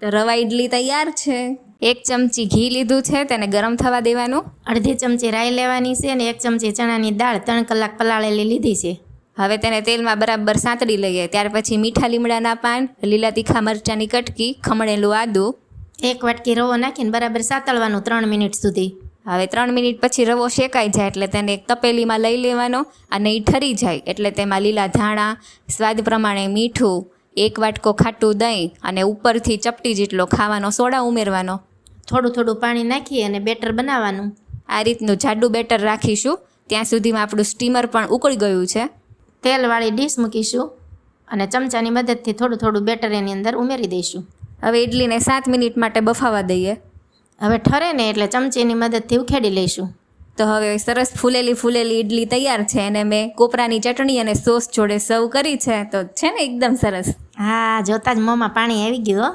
તો રવા ઇડલી તૈયાર છે. 1 ચમચી ઘી લીધું છે, તેને ગરમ થવા દેવાનું. અડધી ચમચી રાઈ લેવાની છે અને 1 ચમચી ચણાની દાળ 3 કલાક પલાળેલી લીધી છે. હવે તેને તેલમાં બરાબર સાંતળી લઈએ. ત્યાર પછી મીઠા લીમડાના પાન, લીલા તીખા મરચાંની કટકી, ખમણેલું આદું. 1 વાટકી રવો નાખીને બરાબર સાતળવાનું 3 મિનિટ સુધી. હવે 3 મિનિટ પછી રવો શેકાઈ જાય એટલે તેને એક તપેલીમાં લઈ લેવાનો અને એ ઠરી જાય એટલે તેમાં લીલા ધાણા, સ્વાદ પ્રમાણે મીઠું, 1 વાટકો ખાટું દહીં અને ઉપરથી ચપટી જેટલો ખાવાનો સોડા ઉમેરવાનો. થોડું થોડું પાણી નાખી અને બેટર બનાવવાનું. આ રીતનું જાડું બેટર રાખીશું. ત્યાં સુધીમાં આપણું સ્ટીમર પણ ઉકળી ગયું છે. તેલવાળી ડીશ મૂકીશું અને ચમચાની મદદથી થોડું થોડું બેટર એની અંદર ઉમેરી દઈશું. હવે ઇડલીને 7 મિનિટ માટે બફાવા દઈએ. હવે ઠરે ને એટલે ચમચીની મદદથી ઉખેડી લઈશું. તો હવે સરસ ફૂલેલી ઇડલી તૈયાર છે અને મેં કોપરાની ચટણી અને સોસ જોડે સર્વ કરી છે. તો છે ને એકદમ સરસ. હા, જોતાં જ મોંમાં પાણી આવી ગયું હો.